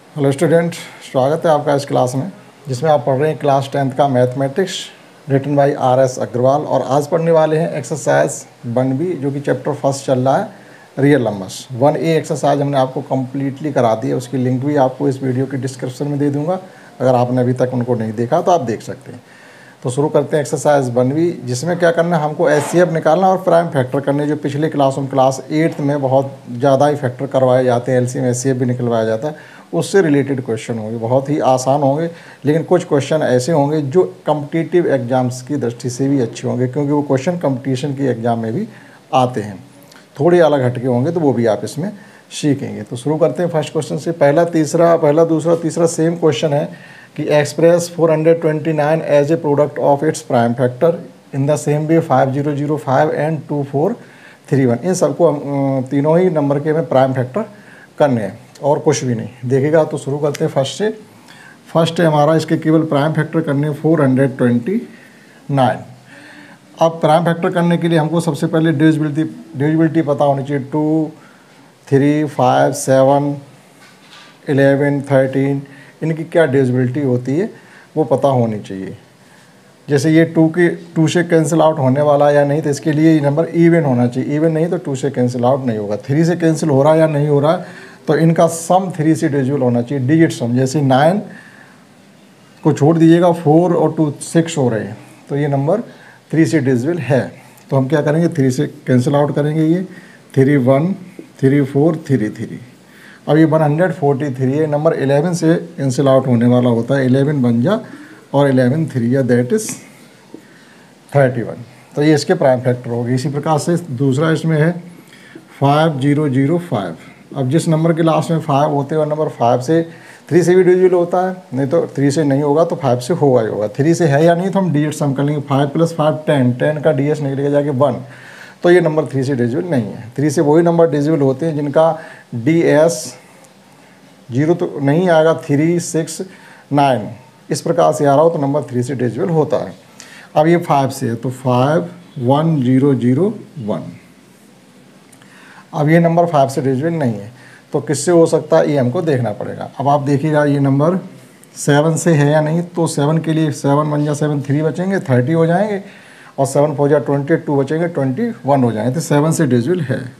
Hello student, स्वागत है आपका इस क्लास में जिसमें आप पढ़ रहे हैं क्लास 10th का mathematics written by R S. Agarwal. और आज पढ़ने वाले हैं एक्सरसाइज 1B जो कि चैप्टर फर्स्ट चल रहा है, रियल नंबर्स। 1A एक्सरसाइज हमने आपको कम्प्लीटली करा दी है, उसकी लिंक भी आपको इस वीडियो के डिस्क्रिप्शन में दे दूँगा। अगर आपने अभी तक उनको नहीं देखा तो आप देख सकते हैं। तो शुरू करते हैं एक्सरसाइज 1B, जिसमें क्या करना है, हमको एचसीएफ निकालना और प्राइम फैक्टर करने। जो पिछले क्लास 8th में बहुत ज़्यादा ही फैक्टर करवाए जाते हैं, एलसीएम एचसीएफ भी निकलवाया जाता है, उससे रिलेटेड क्वेश्चन होंगे। बहुत ही आसान होंगे, लेकिन कुछ क्वेश्चन ऐसे होंगे जो कम्पिटिटिव एग्जाम्स की दृष्टि से भी अच्छे होंगे, क्योंकि वो क्वेश्चन कंपटीशन के एग्ज़ाम में भी आते हैं। थोड़े अलग हटके होंगे तो वो भी आप इसमें सीखेंगे। तो शुरू करते हैं फर्स्ट क्वेश्चन से। पहला दूसरा तीसरा सेम क्वेश्चन है कि express 429 as a product of its prime factor in the same way 5005 and 2431। इन सबको हम तीनों ही नंबर के में प्राइम फैक्टर करने हैं और कुछ भी नहीं। देखिएगा तो शुरू करते हैं फर्स्ट से। फर्स्ट है हमारा, इसके केवल प्राइम फैक्टर करने 429। अब प्राइम फैक्टर करने के लिए हमको सबसे पहले डिविजिबिलिटी पता होनी चाहिए। 2, 3, 5, 7, 11, 13 इनकी क्या डिविजिबिलिटी होती है वो पता होनी चाहिए। जैसे ये 2 से कैंसिल आउट होने वाला या नहीं, तो इसके लिए ये नंबर इवन होना चाहिए। इवन नहीं तो 2 से कैंसिल आउट नहीं होगा। 3 से कैंसिल हो रहा है या नहीं हो रहा है, तो इनका सम 3 से डिविजिबल होना चाहिए, डिजिट सम। जैसे 9 को छोड़ दीजिएगा, 4 और 2 6 हो रहे हैं, तो ये नंबर 3 से डिविजिबल है। तो हम क्या करेंगे, 3 से कैंसिल आउट करेंगे। ये 3 1 3 4 3 3। अब ये 143 है। नंबर 11 से कैंसिल आउट होने वाला होता है। 11 बन जा और 11 3 या दैट इज़ 31। तो ये इसके प्राइम फैक्टर हो गए। इसी प्रकार से दूसरा इसमें है 5005। अब जिस नंबर के लास्ट में 5 होते हैं और नंबर 5 से 3 से भी डिविजिबल होता है, नहीं तो 3 से नहीं होगा तो 5 से होगा ही होगा। 3 से है या नहीं तो हम डिजिट सम कर लेंगे। 5 + 5 10, 10 का DS निकलेगा जाके 1, तो ये नंबर 3 से डिविजिबल नहीं है। 3 से वही नंबर डिविजिबल होते हैं जिनका DS 0 तो नहीं आएगा, 3 6 9 इस प्रकार से आ रहा हो तो नंबर 3 से डिविजिबल होता है। अब ये 5 से है तो 5 1 0 0 1। अब ये नंबर 5 से डिविजिबल नहीं है, तो किससे हो सकता है ये हमको देखना पड़ेगा। अब आप देखिएगा ये नंबर 7 से है या नहीं, तो 7 के लिए 7 1 7 3 बचेंगे, 30 हो जाएंगे, और 7 4 20 2 बचेंगे, 21 हो जाएंगे, तो 7 से डिविजिबल है।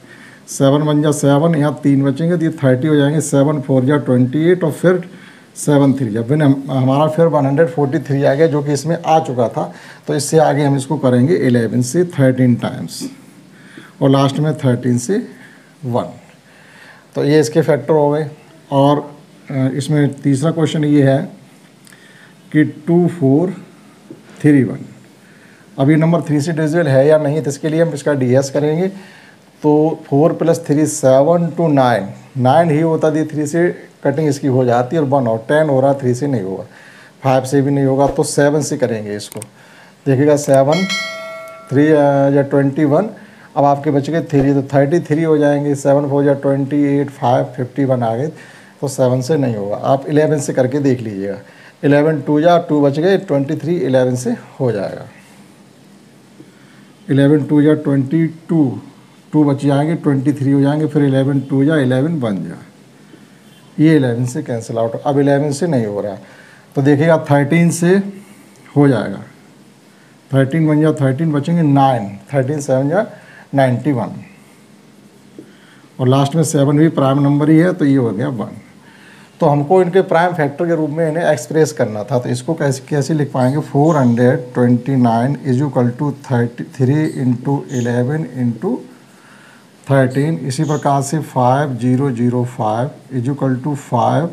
7 1 7, यहाँ 3 बचेंगे तो ये 30 हो जाएंगे। 7 4 28 और फिर 7 3 जब हमारा फिर 143 आ गया, जो कि इसमें आ चुका था। तो इससे आगे हम इसको करेंगे 11 से 13 टाइम्स और लास्ट में 13 से 1। तो ये इसके फैक्टर हो गए। और इसमें तीसरा क्वेश्चन ये है कि 2431। अब ये नंबर 3 से डिविजिबल है या नहीं, तो इसके लिए हम इसका DS करेंगे। तो 4 + 3 7 to 9, 9 ही होता थी, 3 से कटिंग इसकी हो जाती है और 1 और 10 हो रहा, 3 से नहीं होगा, 5 से भी नहीं होगा, तो 7 से करेंगे इसको। देखिएगा 7 3 या 21। अब आपके बच गए 3, तो 33 हो जाएंगे। 7 4 या 28 5 51 आ गए, तो 7 से नहीं होगा। आप 11 से करके देख लीजिएगा। 11 2 या 2 बच गए, 23 11 से हो जाएगा। 11 2 या 22 2 बच जाएंगे, 23 हो जाएंगे, फिर 11 2 या 11 बन जा, ये 11 से कैंसिल आउट। अब 11 से नहीं हो रहा, तो देखिएगा 13 से हो जाएगा। 13 बन जा, 13 बचेंगे 9, 13 7 या 91, और लास्ट में 7 भी प्राइम नंबर ही है, तो ये हो गया 1। तो हमको इनके प्राइम फैक्टर के रूप में इन्हें एक्सप्रेस करना था। तो इसको कैसे लिख पाएंगे, 429 = 33 × 11 × 13। इसी प्रकार से 5005 = 5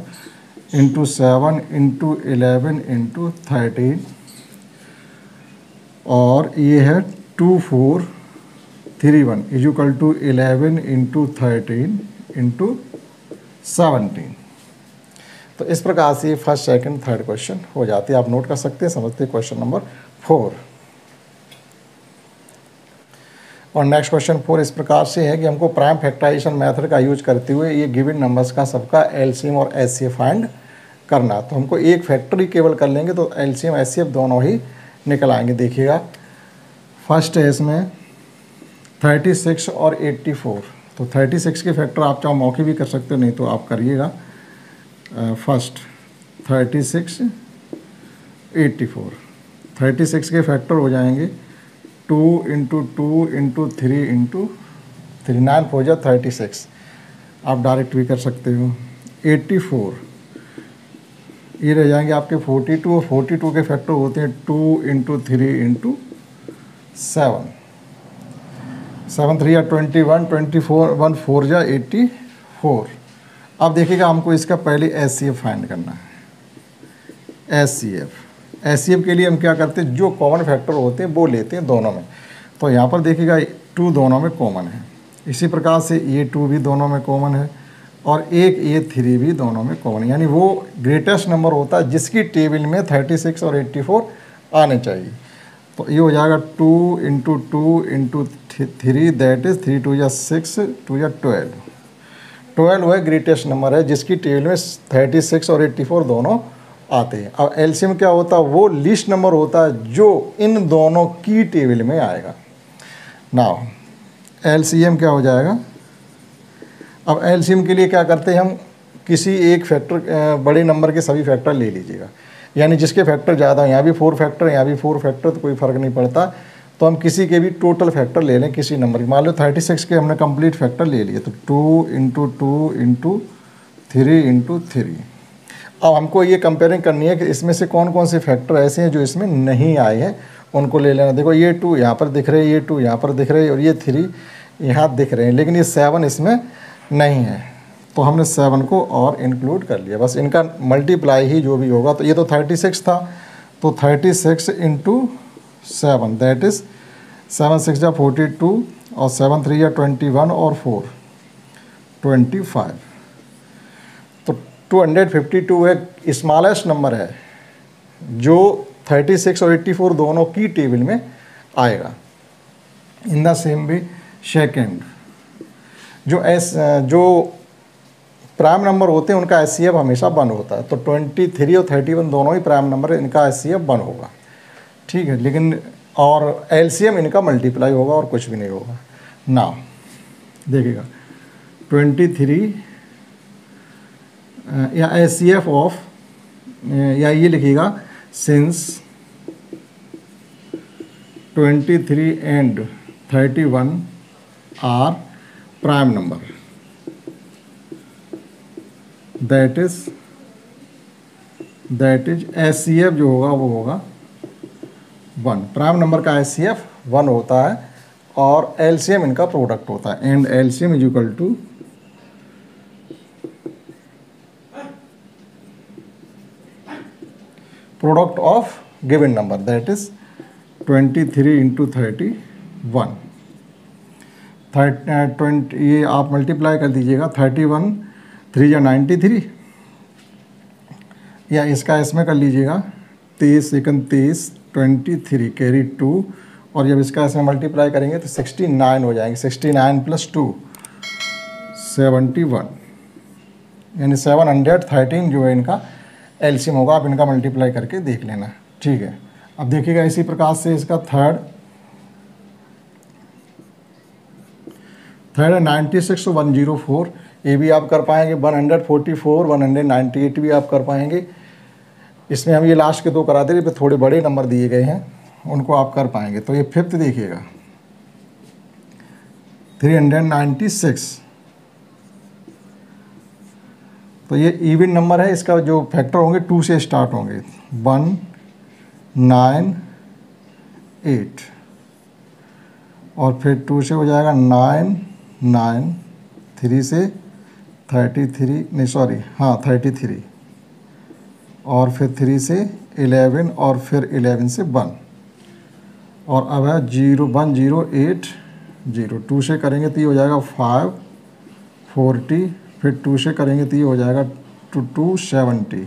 × 7 × 11 × 13, और ये है 2431 = 11 × 13 × 17। तो इस प्रकार से फर्स्ट सेकंड थर्ड क्वेश्चन हो जाते हैं। आप नोट कर सकते हैं, समझते हैं क्वेश्चन नंबर 4। और नेक्स्ट क्वेश्चन 4 इस प्रकार से है कि हमको प्राइम फैक्टराइजेशन मेथड का यूज करते हुए ये गिवन नंबर्स का सबका एलसीएम और एचसीएफ फाइंड करना। तो हमको एक फैक्टर ही केवल कर लेंगे, तो एलसीएम एचसीएफ दोनों ही निकल आएंगे। देखिएगा फर्स्ट है इसमें 36 और 84। तो 36 के फैक्टर आप चाहो मौके भी कर सकते हो, नहीं तो आप करिएगा फर्स्ट 36 84, 36 के फैक्टर हो जाएंगे 2 इंटू 2 इंटू 3 इंटू 3, 9 4 जा 36, आप डायरेक्ट भी कर सकते हो। 84 ये रह जाएंगे आपके 42, और 42 के फैक्टर होते हैं 2 इंटू 3 इंटू 7, 7 3 या 21, 24 1 4 जा 84। अब देखिएगा हमको इसका पहले SCF फाइंड करना है। SCF के लिए हम क्या करते हैं, जो कॉमन फैक्टर होते हैं वो लेते हैं दोनों में। तो यहाँ पर देखिएगा 2 दोनों में कॉमन है, इसी प्रकार से ये 2 भी दोनों में कॉमन है, और एक ये 3 भी दोनों में कॉमन है। यानी वो ग्रेटेस्ट नंबर होता है जिसकी टेबल में 36 और 84 आने चाहिए। तो ये हो जाएगा 2 इंटू 2 इंटू 3, दैट इज़ 3 2 या 6 2 या 12। 12 वह ग्रेटेस्ट नंबर है जिसकी टेबल में 36 और 84 दोनों आते हैं। अब एलसीएम क्या होता है, वो लीस्ट नंबर होता है जो इन दोनों की टेबल में आएगा। नाउ एलसीएम क्या हो जाएगा, अब एलसीएम के लिए क्या करते हैं हम, किसी एक फैक्टर बड़े नंबर के सभी फैक्टर ले लीजिएगा, यानी जिसके फैक्टर ज़्यादा, यहाँ भी 4 फैक्टर यहाँ भी 4 फैक्टर, तो कोई फ़र्क नहीं पड़ता। तो हम किसी के भी टोटल फैक्टर ले लें किसी नंबर के, मान लो 36 के हमने कंप्लीट फैक्टर ले लिए, तो 2 इंटू 2 इंटू 3 इंटू 3। अब हमको ये कंपेयरिंग करनी है कि इसमें से कौन कौन से फैक्टर ऐसे हैं जो इसमें नहीं आए हैं, उनको ले लेना। देखो ये 2 यहाँ पर दिख रहे हैं, ये 2 यहाँ पर दिख रहे हैं, और ये 3 यहाँ दिख रहे हैं, लेकिन ये 7 इसमें नहीं है, तो हमने 7 को और इंक्लूड कर लिया। बस इनका मल्टीप्लाई ही जो भी होगा, तो ये तो 36 था, तो 36 इंटू 7, दैट इज़ 7 6 जा 42, और 7 3 या 21, और 4 25। तो 252 एक स्मॉलेस्ट नंबर है जो 36 और 84 दोनों की टेबल में आएगा। इन द सेम वे सेकेंड, जो प्राइम नंबर होते हैं उनका एचसीएफ हमेशा 1 होता है, तो 23 और 31 दोनों ही प्राइम नंबर है, इनका एचसीएफ 1 होगा, ठीक है। लेकिन और एलसीएम इनका मल्टीप्लाई होगा और कुछ भी नहीं होगा। ना देखिएगा 23 या एचसीएफ ऑफ, या ये लिखिएगा since 23 and 31 are prime number, that is HCF जो होगा वो होगा 1। प्राइम नंबर का एचसीएफ 1 होता है, और एलसीएम इनका प्रोडक्ट होता है, and LCM is equal to product of given number, that is 23 into 31। 20 ये आप मल्टीप्लाई कर दीजिएगा, 31 3 या 93, या इसका इसमें कर लीजिएगा 23 सेकंड 23 23 कैरी 2, और जब इसका इसमें मल्टीप्लाई करेंगे तो 69 हो जाएंगे। 69 प्लस 2 71, यानी 713 जो है इनका एलसीएम होगा। आप इनका मल्टीप्लाई करके देख लेना, ठीक है। अब देखिएगा इसी प्रकार से इसका थर्ड है 96 104, ये भी आप कर पाएंगे। 144 198 भी आप कर पाएंगे। इसमें हम ये लास्ट के 2 करा दे रहे, पे थोड़े बड़े नंबर दिए गए हैं, उनको आप कर पाएंगे। तो ये फिफ्थ देखिएगा 396, तो ये इवन नंबर है, इसका जो फैक्टर होंगे 2 से स्टार्ट होंगे, 1 9 8, और फिर 2 से हो जाएगा 9 9, 3 से 33, नहीं सॉरी हाँ 33, और फिर 3 से 11, और फिर 11 से 1, और अब है 0 1 0 8 0। 2 से करेंगे तो ये हो जाएगा 5 40, फिर 2 से करेंगे तो ये हो जाएगा 270,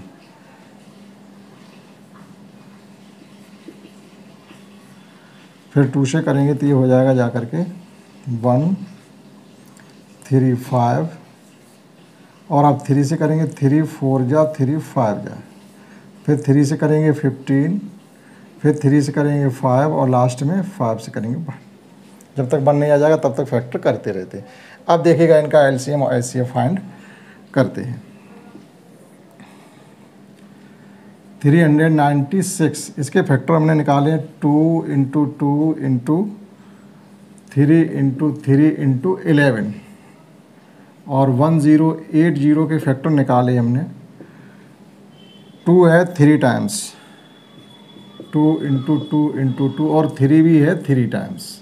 फिर 2 से करेंगे तो ये हो जाएगा जा करके 135, और आप 3 से करेंगे 3 4 जा 3 5 जा, फिर 3 से करेंगे 15, फिर 3 से करेंगे 5, और लास्ट में 5 से करेंगे 1। जब तक 1 नहीं आ जाएगा तब तक फैक्टर करते रहते हैं। अब देखिएगा इनका एलसीएम और एचसीएफ फाइंड करते हैं। 396, इसके फैक्टर हमने निकाले 2 इंटू 2 इंटू 3 इंटू 3 इंटू 11 और 1080 के फैक्टर निकाले हमने। 2 है 3 टाइम्स, 2 इंटू 2 इंटू 2 और 3 भी है 3 टाइम्स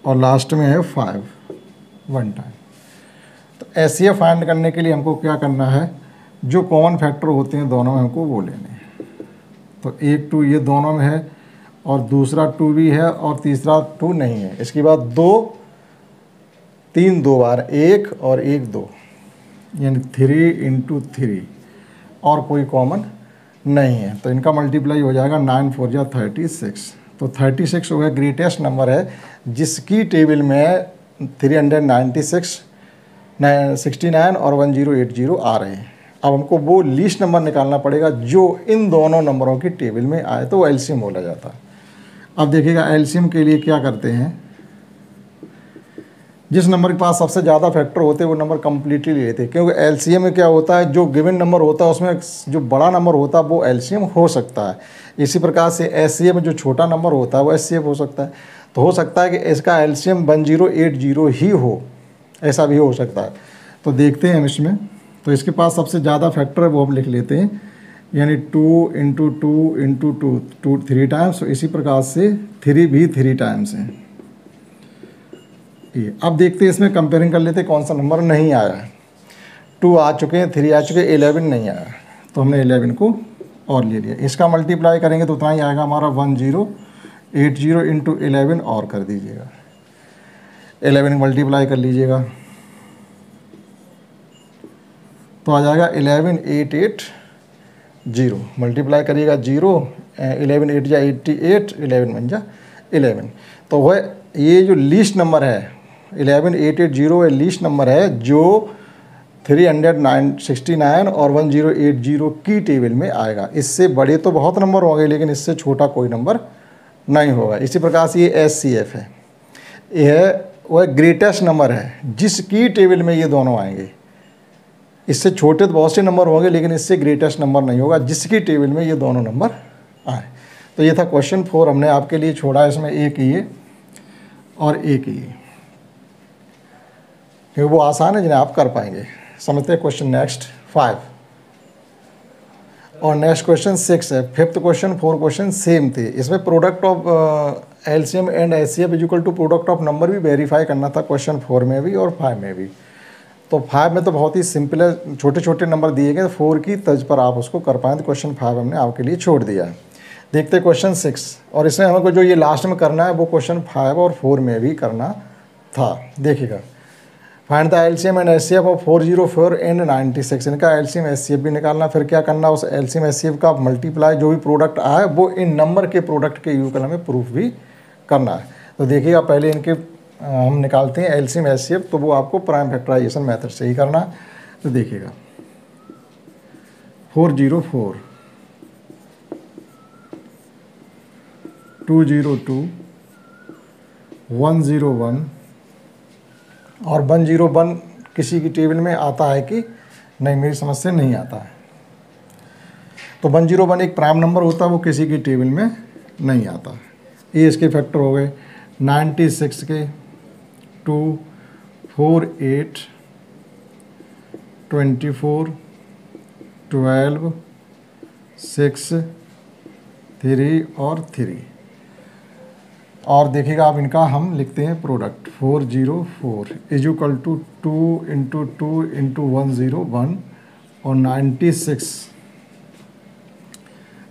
और लास्ट में है 5 1 टाइम। तो एचसीएफ फाइंड करने के लिए हमको क्या करना है, जो कॉमन फैक्टर होते हैं दोनों में हमको वो लेने हैं। तो एक 2 ये दोनों में है और दूसरा 2 भी है और तीसरा 2 नहीं है। इसके बाद 2 3 2 बार 1 और 1 2, यानी 3 इंटू 3 और कोई कॉमन नहीं है। तो इनका मल्टीप्लाई हो जाएगा 9 4 जा 36। तो 36 हो गया ग्रेटेस्ट नंबर है जिसकी टेबल में 396 69 और 1080 आ रहे हैं। अब हमको वो लीस्ट नंबर निकालना पड़ेगा जो इन दोनों नंबरों की टेबल में आए, तो वो एलसीएम बोला जाता है। अब देखिएगा एलसीएम के लिए क्या करते हैं, जिस नंबर के पास सबसे ज़्यादा फैक्टर होते हैं वो नंबर कंप्लीटली लेते हैं, क्योंकि एलसीएम में क्या होता है, जो गिवन नंबर होता है उसमें जो बड़ा नंबर होता है वो एलसीएम हो सकता है। इसी प्रकार से एचसीएफ में जो छोटा नंबर होता है वो एचसीएफ हो सकता है। तो हो सकता है कि इसका एलसीएम 1080 ही हो, ऐसा भी हो सकता है। तो देखते हैं हम इसमें। तो इसके पास सबसे ज़्यादा फैक्टर है वो हम लिख लेते हैं, यानी 2 इंटू 2 इंटू 2 3 टाइम्स। तो इसी प्रकार से 3 भी 3 टाइम्स है ये। अब देखते हैं इसमें कंपेयरिंग कर लेते हैं कौन सा नंबर नहीं आया है। 2 आ चुके हैं, 3 आ चुके हैं, 11 नहीं आया, तो हमने 11 को और ले लिया। इसका मल्टीप्लाई करेंगे तो उतना ही आएगा हमारा 1080 इंटू 11 और कर दीजिएगा, 11 मल्टीप्लाई कर लीजिएगा तो आ जाएगा 11880। मल्टीप्लाई करिएगा 0, 11 8 जा 88, 11 1 जा 11। तो वह ये जो लीस्ट नंबर है 11880 लीस्ट नंबर है जो 369 और 1080 की टेबल में आएगा। इससे बड़े तो बहुत नंबर होंगे लेकिन इससे छोटा कोई नंबर नहीं होगा। इसी प्रकार से ये एचसीएफ है, यह वह ग्रेटेस्ट नंबर है जिसकी टेबल में ये दोनों आएंगे। इससे छोटे तो बहुत से नंबर होंगे लेकिन इससे ग्रेटेस्ट नंबर नहीं होगा जिसकी टेबल में ये दोनों नंबर आए। तो ये था क्वेश्चन 4, हमने आपके लिए छोड़ा इसमें एक ये और एक ये, क्योंकि वो आसान है जिन्हें आप कर पाएंगे। समझते हैं क्वेश्चन नेक्स्ट 5 और नेक्स्ट क्वेश्चन 6 है। 5th क्वेश्चन 4 क्वेश्चन सेम थे। इसमें product of LCM and HCF is equal to product of number भी वेरीफाई करना था क्वेश्चन 4 में भी और 5 में भी। तो 5 में तो बहुत ही सिंपल है, छोटे छोटे नंबर दिए गए, 4 की तर्ज पर आप उसको कर पाएँ। तो क्वेश्चन 5 हमने आपके लिए छोड़ दिया है। देखते हैं क्वेश्चन 6, और इसमें हमको जो ये लास्ट में करना है वो क्वेश्चन 5 और 4 में भी करना था। देखिएगा, find the LCM and HCF of 404 and 96। इनका एलसीएम एचसीएफ भी निकालना, फिर क्या करना, उस एलसीएम एचसीएफ का मल्टीप्लाई जो भी प्रोडक्ट आए वो इन नंबर के प्रोडक्ट के यूगल में प्रूफ भी करना है। तो देखिएगा, पहले इनके हम निकालते हैं एलसीएम एचसीएफ, तो वो आपको प्राइम फैक्टराइजेशन मेथड से ही करना है। तो देखिएगा 404 202 101 और 101 किसी की टेबल में आता है कि नहीं, मेरी समझ से नहीं आता है। तो 101 एक प्राइम नंबर होता है, वो किसी की टेबल में नहीं आता। ये इसके फैक्टर हो गए 96 के 2 4 8 24 12 6 3 और 3। और देखिएगा आप इनका हम लिखते हैं product 404 is equal to 2 into 2 into 101 और 96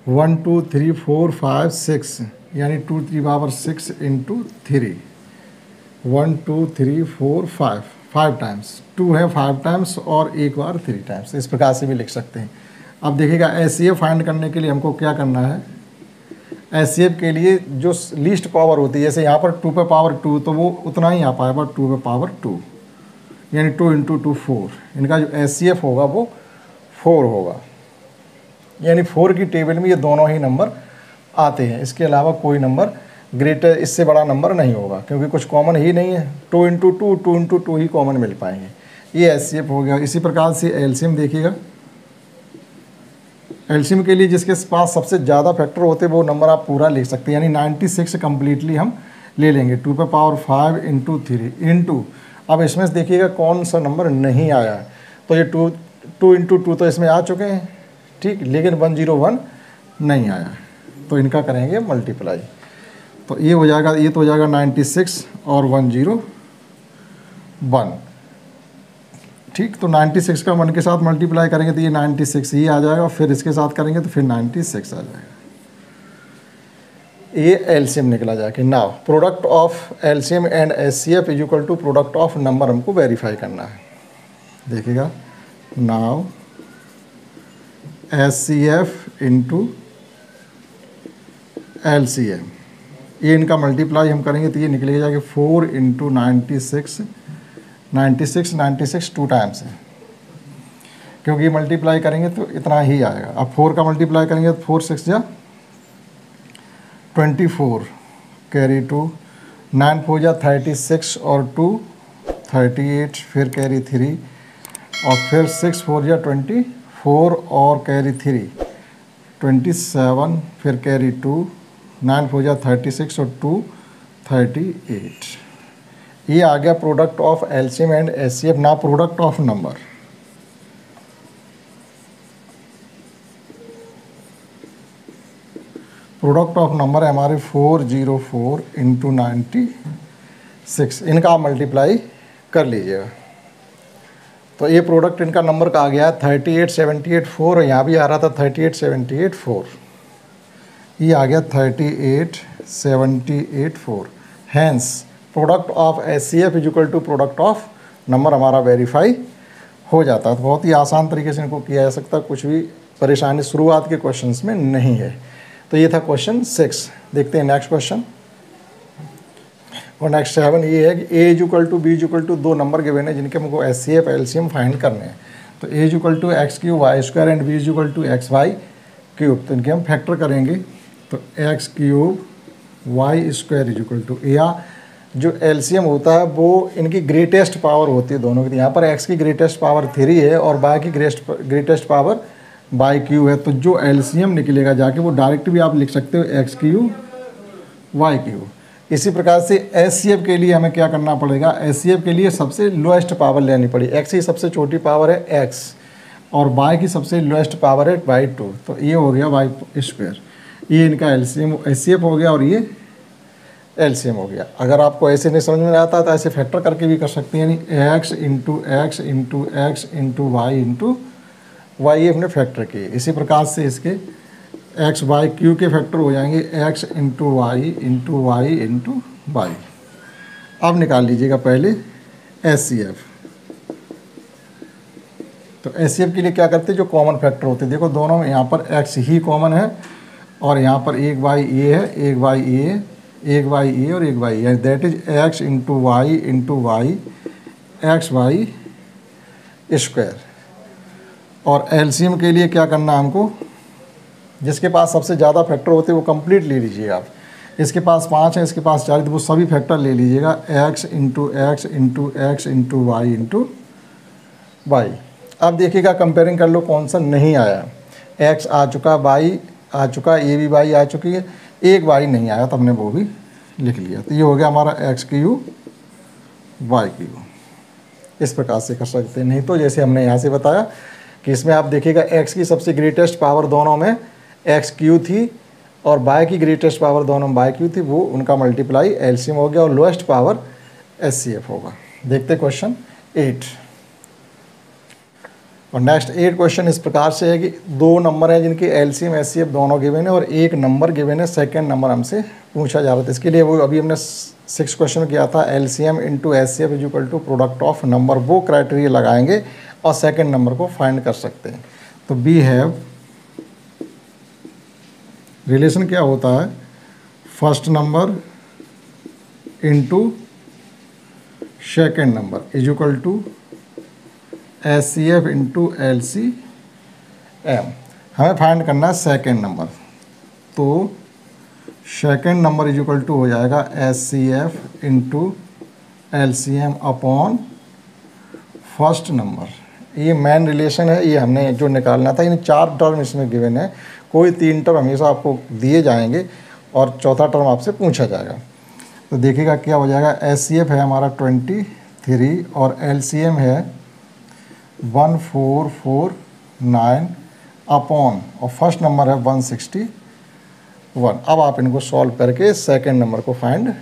1 2 3 4 5 6 यानी 2 3 पावर 6 इंटू 3 1 2 3 4 5 टाइम्स 2 है 5 टाइम्स और एक बार 3 टाइम्स। इस प्रकार से भी लिख सकते हैं। अब देखिएगा एचसीएफ फाइंड करने के लिए हमको क्या करना है, एचसीएफ के लिए जो लीस्ट पावर होती है, जैसे यहाँ पर 2 पे पावर 2 तो वो उतना ही आ पाएगा 2 पे पावर 2 यानी 2 इंटू 2 4। इनका जो एचसीएफ होगा वो 4 होगा, यानी 4 की टेबल में ये दोनों ही नंबर आते हैं। इसके अलावा कोई नंबर ग्रेटर इससे बड़ा नंबर नहीं होगा क्योंकि कुछ कॉमन ही नहीं है। 2 इंटू 2 ही कॉमन मिल पाएंगे। ये एचसीएफ हो गया। इसी प्रकार से एलसीएम देखिएगा, एलसीएम के लिए जिसके पास सबसे ज़्यादा फैक्टर होते वो नंबर आप पूरा लिख सकते हैं, यानी 96 कम्प्लीटली हम ले लेंगे। 2 पे पावर 5 इंटू 3 इंटू, अब इसमें से देखिएगा कौन सा नंबर नहीं आया है, तो ये 2 इंटू 2 तो इसमें आ चुके हैं, ठीक, लेकिन 101 नहीं आया है, तो इनका करेंगे मल्टीप्लाई। तो ये हो जाएगा, ये तो हो जाएगा 96 और 101, ठीक। तो 96 का 1 के साथ मल्टीप्लाई करेंगे तो ये 96 ही आ जाएगा, फिर इसके साथ करेंगे तो फिर 96 आ जाएगा। ये एलसीएम निकला जाके। Now product of LCM and HCF is equal to product of number हमको वेरीफाई करना है। देखिएगा, नाउ एचसीएफ इंटू एलसीएम, ये इनका मल्टीप्लाई हम करेंगे तो ये निकलेगा जाके 4 इंटू 96 2 टाइम्स है, क्योंकि मल्टीप्लाई करेंगे तो इतना ही आएगा। अब 4 का मल्टीप्लाई करेंगे तो 4 6 जा 24, कैरी 2, 9 4 जा 36 और 2 38, फिर कैरी 3 और फिर 6 4 जा 24 और कैरी 3 27, फिर कैरी 2, 9 4 जा 36 और 2 38। ये आ गया product of LCM and HCF. ना product of number, product of number है हमारे 404 इंटू 96, इनका आप मल्टीप्लाई कर लीजिएगा। तो ये प्रोडक्ट इनका नंबर का आ गया है 38784, और यहाँ भी आ रहा था 38784, ये आ गया 38784। Hence product of HCF is equal to product of number हमारा वेरीफाई हो जाता है। तो बहुत ही आसान तरीके से इनको किया जा सकता है, कुछ भी परेशानी शुरुआत के क्वेश्चंस में नहीं है। तो ये था क्वेश्चन 6। देखते हैं नेक्स्ट क्वेश्चन। और नेक्स्ट 7 ये है कि A is equal to B is equal to, दो नंबर गिवन है जिनके हमको एचसीएफ एलसीएम फाइंड करने हैं। तो A is equal to x cube y square and B is equal to x y cube, तो इनके हम फैक्टर करेंगे। तो x cube y square is equal to, या जो एलसीएम होता है वो इनकी ग्रेटेस्ट पावर होती है दोनों की। यहाँ पर एक्स की ग्रेटेस्ट पावर 3 है और वाई की ग्रेटेस्ट पावर बाई क्यू है। तो जो एलसीएम निकलेगा जाके वो डायरेक्ट भी आप लिख सकते हो एक्स क्यू वाई क्यू। इसी प्रकार से एचसीएफ के लिए हमें क्या करना पड़ेगा, एचसीएफ के लिए सबसे लोएस्ट पावर लेनी पड़ी। एक्स की सबसे छोटी पावर है एक्स और वाई की सबसे लोएस्ट पावर है वाई 2, तो ये हो गया वाई स्क्वायर। ये इनका एलसीएम एचसीएफ हो गया और ये एलसीएम हो गया। अगर आपको ऐसे नहीं समझ में आता तो ऐसे फैक्टर करके भी कर सकते हैं, यानी x into x into x into y into y, हमने फैक्टर किए। इसी प्रकार से इसके एक्स वाई क्यू के फैक्टर हो जाएंगे x into y into y into y. अब निकाल लीजिएगा पहले एचसीएफ। तो एचसीएफ के लिए क्या करते हैं, जो कॉमन फैक्टर होते हैं, देखो दोनों में यहाँ पर एक्स ही कॉमन है और यहाँ पर एक वाई ए है, एक वाई ए, एक वाई ए और एक y a, that is x into y x y square. और एलसीएम के लिए क्या करना है हमको, जिसके पास सबसे ज़्यादा फैक्टर होते हैं वो कंप्लीट ले लीजिएगा आप। इसके पास 5 है, इसके पास 4, तो वो सभी फैक्टर ले लीजिएगा, x into x into x into y into y. अब देखिएगा कंपेयरिंग कर लो कौन सा नहीं आया। एक्स आ चुका, वाई आ चुका, ए भी वाई आ चुकी है, एक वाई नहीं आया तो हमने वो भी लिख लिया। तो ये हो गया हमारा एक्स क्यू वाई क्यू। इस प्रकार से कर सकते हैं। नहीं तो जैसे हमने यहाँ से बताया कि इसमें आप देखिएगा एक्स की सबसे ग्रेटेस्ट पावर दोनों में एक्स क्यू थी और वाई की ग्रेटेस्ट पावर दोनों में वाई क्यू थी, वो उनका मल्टीप्लाई एलसीएम हो गया और लोएस्ट पावर एचसीएफ होगा। देखते क्वेश्चन 8। और नेक्स्ट 8 क्वेश्चन इस प्रकार से है कि दो नंबर हैं जिनके एलसीएम एचसीएफ दोनों गिवन है और एक नंबर गिवन है, सेकंड नंबर हमसे पूछा जा रहा था। इसके लिए वो अभी हमने 6 क्वेश्चन किया था, LCM into HCF is equal to product of number, वो क्राइटेरिया लगाएंगे और सेकंड नंबर को फाइंड कर सकते हैं। तो बी हैव, रिलेशन क्या होता है, first number into second number is equal to HCF into LCM. हमें फाइंड करना है सेकेंड नंबर, तो second number is equal to हो जाएगा HCF into LCM upon first number ये मेन रिलेशन है, ये हमने जो निकालना था। इन 4 टर्म इसमें गिवन है, कोई 3 टर्म हमेशा आपको दिए जाएंगे और चौथा टर्म आपसे पूछा जाएगा। तो देखिएगा क्या हो जाएगा। HCF है हमारा 23 और LCM है 1449 अपॉन और फर्स्ट नंबर है 161। अब आप इनको सॉल्व करके सेकंड नंबर को फाइंड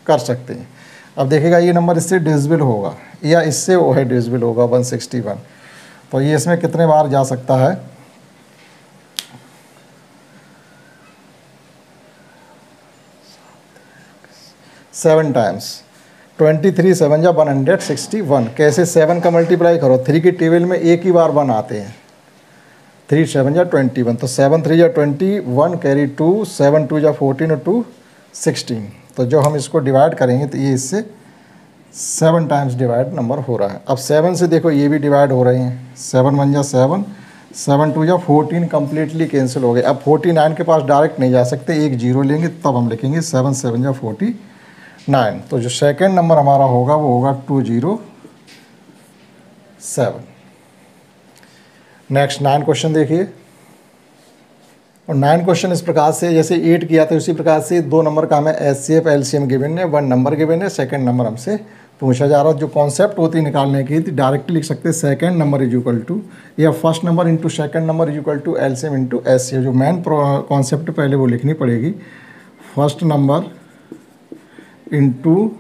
कर सकते हैं। अब देखिएगा ये नंबर इससे डिविजिबल होगा या इससे वो है डिविजिबल होगा 161, तो ये इसमें कितने बार जा सकता है, 7 टाइम्स। 23 7 जा 161। कैसे 7 का मल्टीप्लाई करो, 3 की टेबल में एक ही बार 1 आते हैं, 3 7 जा 21, तो 7 3 जा 21 कैरी 2, 7 2 जा 14 और 2 16। तो जो हम इसको डिवाइड करेंगे तो ये इससे 7 टाइम्स डिवाइड नंबर हो रहा है। अब 7 से देखो ये भी डिवाइड हो रहे हैं, 7 1 जा 7, 7 2 जा 14 कम्प्लीटली कैंसिल हो गए। अब 49 के पास डायरेक्ट नहीं जा सकते, एक जीरो लेंगे तब हम लिखेंगे 7 7 जा 49। तो जो सेकेंड नंबर हमारा होगा वो होगा 207। नेक्स्ट 9 क्वेश्चन देखिए। और 9 क्वेश्चन इस प्रकार से, जैसे 8 किया था उसी प्रकार से 2 नंबर का हमें HCF LCM गिवन है, 1 नंबर गिवन है, सेकंड नंबर हमसे पूछा जा रहा है। जो कॉन्सेप्ट होती है निकालने की थी, डायरेक्टली लिख सकते हैं second number is equal to या first number into second number is equal to LCM into HCF। जो मेन कॉन्सेप्ट पहले वो लिखनी पड़ेगी, first number into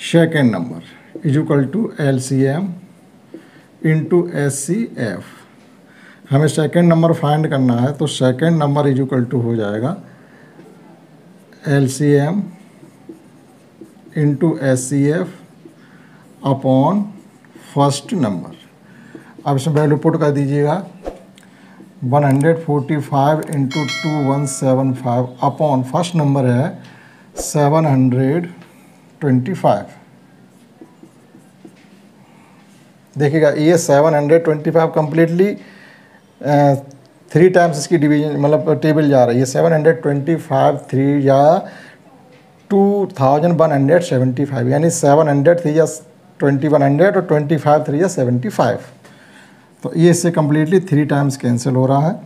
second number is equal to LCM into HCF। हमें सेकेंड नंबर फाइंड करना है, तो second number is equal to हो जाएगा LCM into HCF upon first number. अब इसमें वैल्यू पुट कर दीजिएगा, 145 इंटू 2175 अपॉन फर्स्ट नंबर है 725। देखिएगा ये 725 कम्प्लीटली 3 टाइम्स इसकी डिवीजन मतलब टेबल जा रही है। 725 3 या 2175, यानी 700 3 या 2100 और 25 3 या 75। तो ये इससे कम्प्लीटली 3 टाइम्स कैंसिल हो रहा है।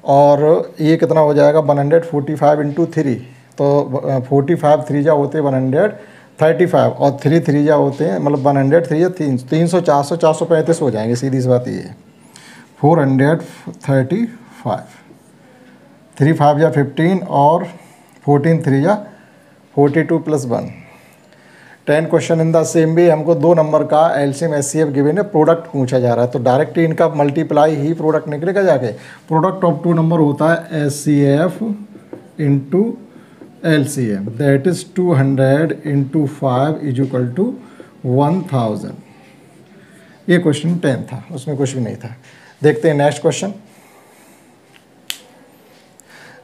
और ये कितना हो जाएगा 145 इंटू 3, तो 45 3 जा होते हैं 135 और 3 3 जा होते हैं मतलब 103 या 300 400 435 हो जाएंगे, सीधी सी बात ये है। 435 3 5 या 15 और 14 3 या 42 plus 1। 10 question in the same वे। हमको 2 नंबर का LCM HCF गिवन है, प्रोडक्ट पूछा जा रहा है, तो डायरेक्ट इनका मल्टीप्लाई ही प्रोडक्ट निकलेगा जाके। प्रोडक्ट ऑफ 2 नंबर होता है HCF into LCM, that is 200 into 5 is equal to 1000। ये क्वेश्चन 10 था, उसमें कुछ भी नहीं था। देखते हैं नेक्स्ट क्वेश्चन।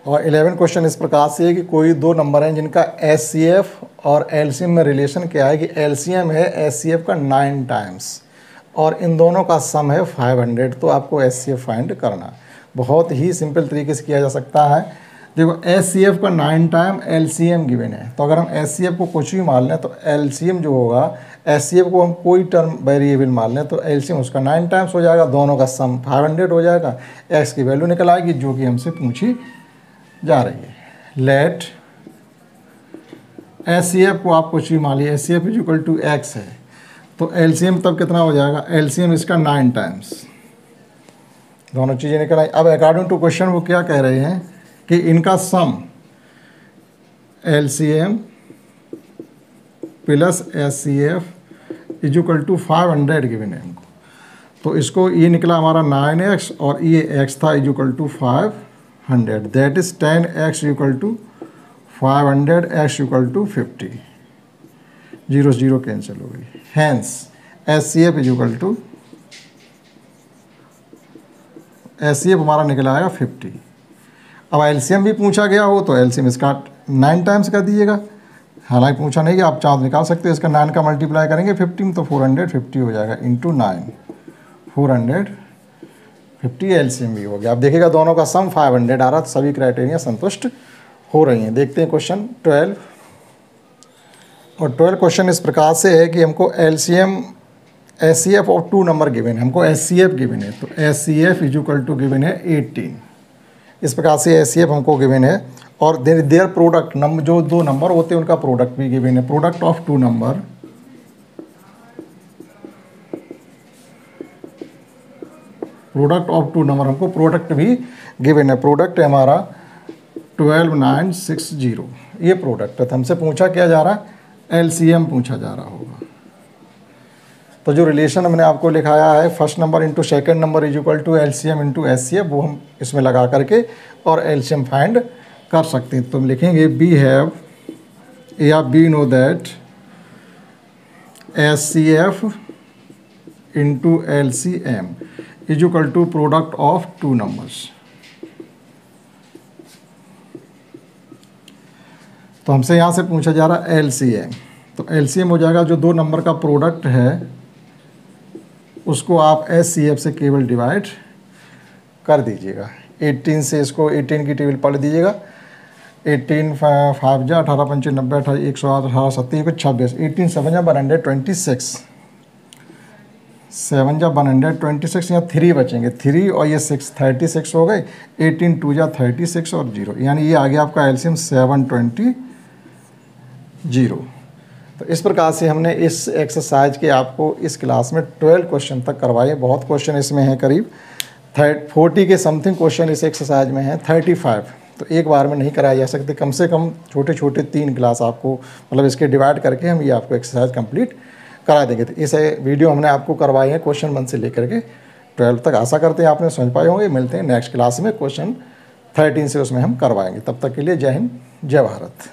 और 11 क्वेश्चन इस प्रकार से है कि कोई 2 नंबर हैं जिनका HCF और LCM में रिलेशन क्या है कि LCM है HCF का 9 टाइम्स और इन दोनों का सम है 500। तो आपको HCF फाइंड करना बहुत ही सिंपल तरीके से किया जा सकता है। देखो HCF का 9 टाइम LCM गिवन है, तो अगर हम HCF को कुछ भी मान लें तो LCM जो होगा, HCF को हम कोई टर्म वेरिएबल मान लें तो LCM उसका 9 टाइम्स हो जाएगा, दोनों का सम 500 हो जाएगा, x की वैल्यू निकल आएगी जो कि हमसे पूछी जा रही है। लेट HCF को आप कुछ भी मान लीजिए, HCF is equal to x है, तो LCM तब कितना हो जाएगा, LCM इसका 9 टाइम्स, दोनों चीज़ें निकल आई। अब अकॉर्डिंग टू क्वेश्चन वो क्या कह रहे हैं कि इनका sum LCM plus HCF is equal to 500 given है हमको। तो इसको ये निकला हमारा 9x और ये x था is equal to 500, that is 10x equal to 500, x equal to 50। 0 0 cancel हो गई। Hence HCF is equal to HCF हमारा निकला आएगा 50। अब LCM भी पूछा गया हो तो LCM इसका 9 टाइम्स कर दीजिएगा, हालांकि पूछा नहीं कि आप चाहो निकाल सकते हो। इसका 9 का मल्टीप्लाई करेंगे 50 तो 450 हो जाएगा इंटू 9, 450 LCM भी हो गया। अब देखिएगा दोनों का सम 500 आ रहा, तो सभी क्राइटेरिया संतुष्ट हो रही हैं। देखते हैं क्वेश्चन 12। और 12 क्वेश्चन इस प्रकार से है कि हमको LCM SCF of 2 number given है, हमको SCF गिवन है, तो SCF is equal to given है 18। इस प्रकार से SCF हमको गिवन है और देयर प्रोडक्ट नंबर, जो दो नंबर होते हैं उनका प्रोडक्ट भी गिवन है, प्रोडक्ट ऑफ 2 नंबर हमको प्रोडक्ट भी गिवन है। प्रोडक्ट है हमारा 12960, ये प्रोडक्ट है। तो हमसे पूछा क्या जा रहा है, LCM पूछा जा रहा होगा। तो जो रिलेशन मैंने आपको लिखाया है first number into second number is equal to LCM into SCF, वो हम इसमें लगा करके और LCM फाइंड कर सकते हैं। तो हम लिखेंगे वी हैव या we know that SCF into LCM is equal to product of 2 numbers. तो हमसे यहाँ से पूछा जा रहा है LCM, तो LCM हो जाएगा जो दो नंबर का प्रोडक्ट है उसको आप SCF से केवल डिवाइड कर दीजिएगा। 18 से इसको 18 की टेबल पढ़ दीजिएगा। 18 5 जा 18 5 90 18 108 18 70 26, 18 7 जा 126, 7 जा 126, यहाँ 3 बचेंगे, 3 और ये 6 36 हो गए। 18 2 जा 36 और 0, यानी ये आ गया आपका LCM 720। तो इस प्रकार से हमने इस एक्सरसाइज के आपको इस क्लास में 12 क्वेश्चन तक करवाए। बहुत क्वेश्चन इसमें हैं, करीब 40 के समथिंग क्वेश्चन इस एक्सरसाइज में हैं, 35। तो एक बार में नहीं कराए जा सकते, कम से कम छोटे छोटे 3 क्लास आपको मतलब इसके डिवाइड करके हम ये आपको एक्सरसाइज कंप्लीट करा देंगे। तो इस वीडियो हमने आपको करवाए हैं क्वेश्चन 1 से लेकर के 12 तक। आशा करते हैं आपने समझ पाए होंगे। मिलते हैं नेक्स्ट क्लास में, क्वेश्चन 13 से उसमें हम करवाएंगे। तब तक के लिए जय हिंद, जय भारत।